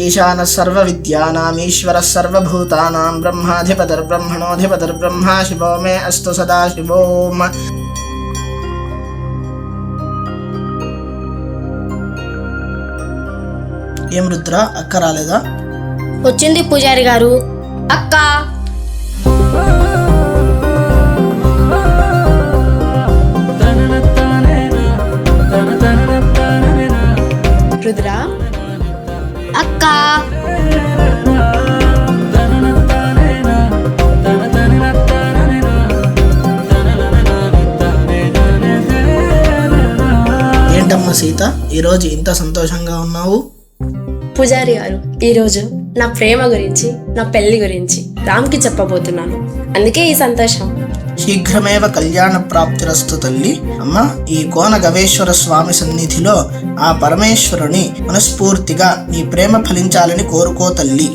ఈశానः సర్వవిద్యానామీశ్వరः సర్వభూతానాం బ్రహ్మాధిపతిర్బ్రహ్మణోధిపతిర్బ్రహ్మ శివో మే అస్తు సదాశివోం. ఏం రుద్ర, అక్క రాలేదా? వచ్చింది పూజారి గారు. అక్క రుద్ర, అక్క ఏంటమ్మా సీత, ఈరోజు ఇంత సంతోషంగా ఉన్నావు? పూజారి గారు, ఈరోజు నా ప్రేమ గురించి, నా పెళ్లి గురించి రామ్కి చెప్పబోతున్నాను. అందుకే ఈ సంతోషం. శీఘ్రమేవ కళ్యాణ ప్రాప్తిరస్తు తల్లి. అమ్మ, ఈ కోన గవేశ్వర స్వామి సన్నిధిలో ఆ పరమేశ్వరుని మనస్ఫూర్తిగా నీ ప్రేమ ఫలించాలని కోరుకో తల్లి.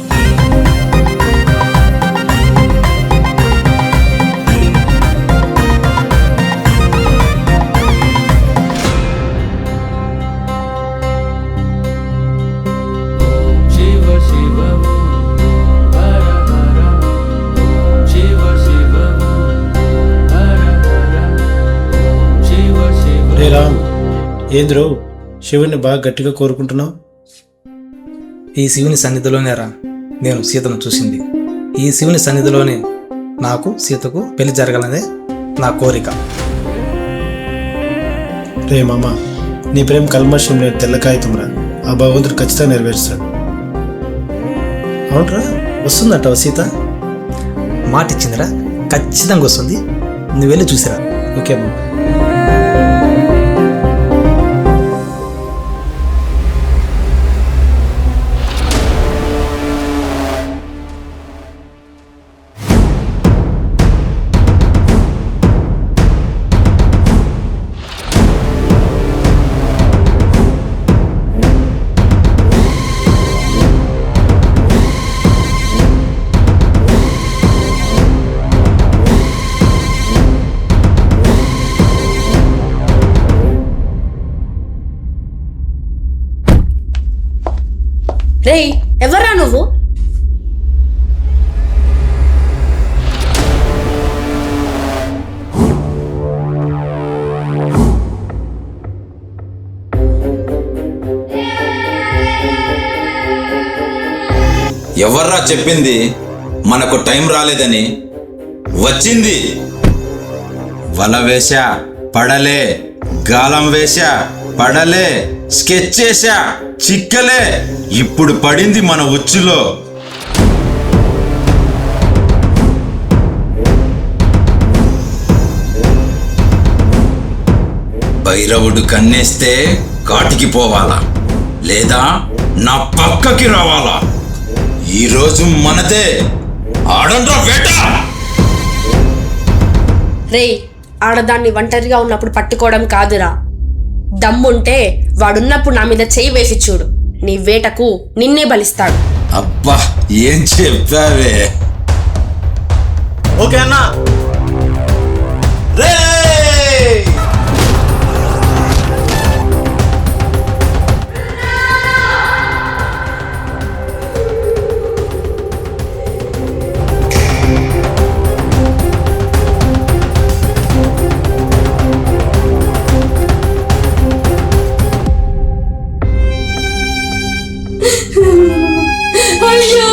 రామ్, ఏంద్రో శివుని బాగా గట్టిగా కోరుకుంటున్నావు? ఈ శివుని సన్నిధిలోనే రా నేను సీతను చూసింది. ఈ శివుని సన్నిధిలోనే నాకు సీతకు పెళ్లి జరగాలనే నా కోరిక. రే మామ, నీ ప్రేమ కల్మషం నేను తెల్లకాయితంరా. ఆ భగవంతుడు ఖచ్చితంగా నెరవేరుస్తాడు. అవునరా, వస్తుందట సీత? మాట ఇచ్చిందిరా, ఖచ్చితంగా వస్తుంది. నువ్వు వెళ్ళి చూసిరా. ఓకే మామ. రేయ్, ఎవర్రా నువ్వు? ఎవర్రా చెప్పింది మనకు టైం రాలేదని? వచ్చింది. వల వేశా పడలే, గాలం వేశా పడలే, స్కెచ్ చేశా చిక్కలే, ఇప్పుడు పడింది మన ఉచ్చులో. భైరవుడు కన్నేస్తే కాటికి పోవాలా, లేదా నా పక్కకి రావాలా? ఈరోజు మనదే. ఆడండ్రా వేట. రేయ్, ఆడదాన్ని ఒంటరిగా ఉన్నప్పుడు పట్టుకోవడం కాదురా. దమ్ముంటే వాడున్నప్పుడు నా మీద చెయ్యి వేసి చూడు. నీ వేటకు నిన్నే బలిస్తాడు. అబ్బా, ఏం చెప్పావే? ఓకే అన్నా. రే అయ్యో,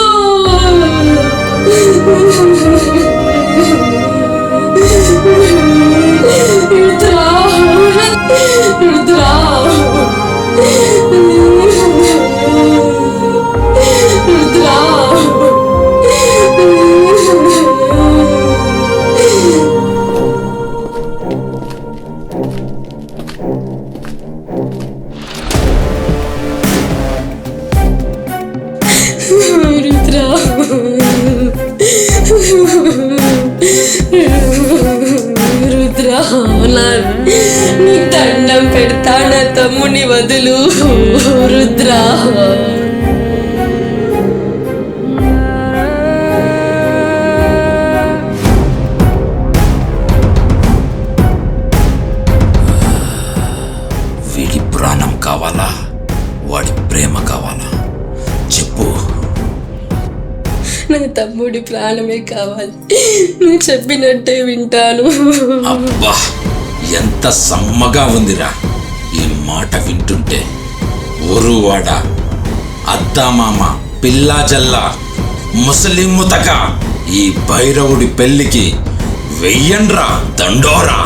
రుద్రా, రుద్రా, రుద్రా. రుద్రా, నీ దండం పెడతా, నా తమ్ముని వదులు రుద్రా. వీడి ప్రాణం కావాలా, వాడి ప్రేమ కావాలా? చెప్పు. నా తమ్ముడి ప్రాణమే కావాలి. నువ్వు చెప్పినట్టే వింటాను. అబ్బా ఎంత సమ్మగా ఉందిరా ఈ మాట వింటుంటే. ఊరువాడ, అత్తామామ, పిల్లా జల్లా, ముసలి ముతక ఈ భైరవుడి పెళ్లికి వెయ్యండ్రా దండోరా.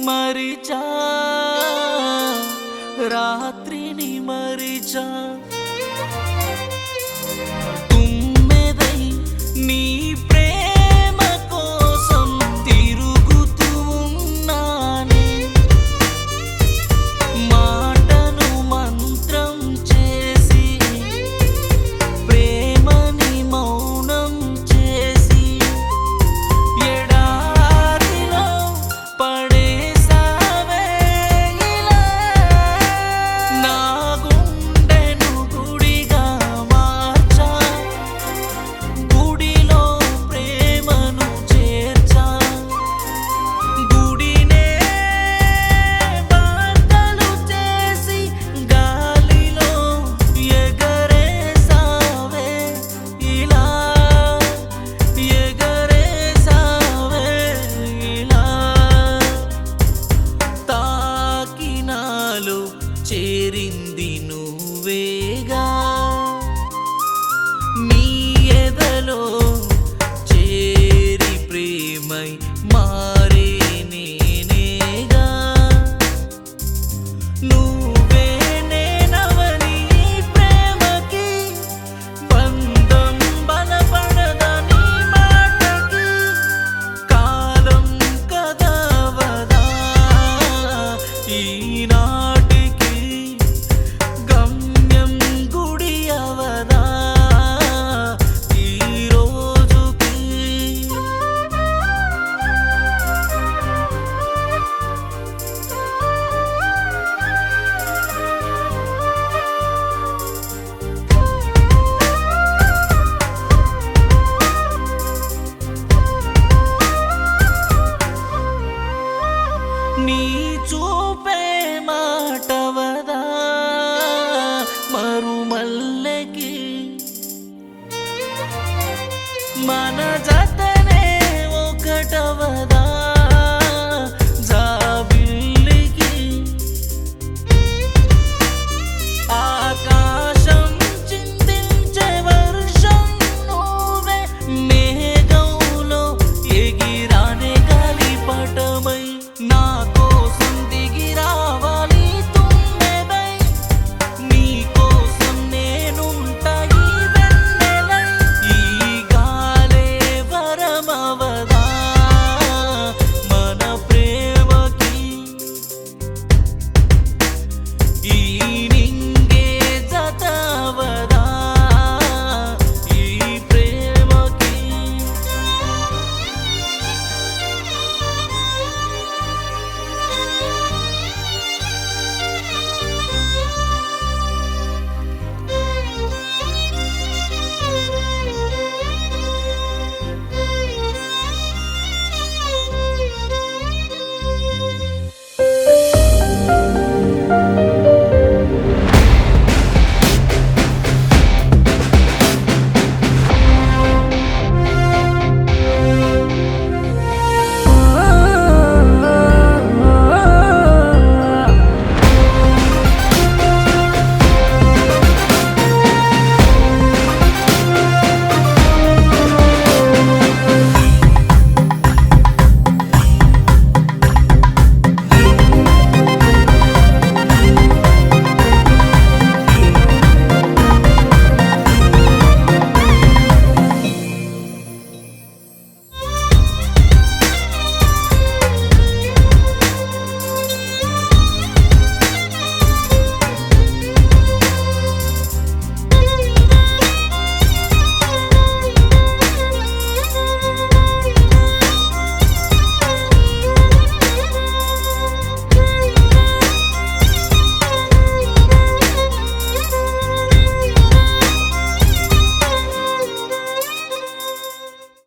మరిచా రాత్రిని మరిచా తుమ్మెదై నీ ప్రేమ కోసం తిరుగుతూ ఉన్నానే మాటను మంత్రం చేసి ప్రేమని మౌనం చేసి ఎడారిలో పడేసావే ఇలా నా గుండెను గుడిగా మార్చా గుడిలో ప్రేమను చేర్చా గుడినే బాటలు చేసి గాలిలో ఎగరేసావే ఇలా ఎగరేసావే ఇలా తాకినాలో చేరింది నువ్వేగా నీ ఎదలో చేరి ప్రేమై మారే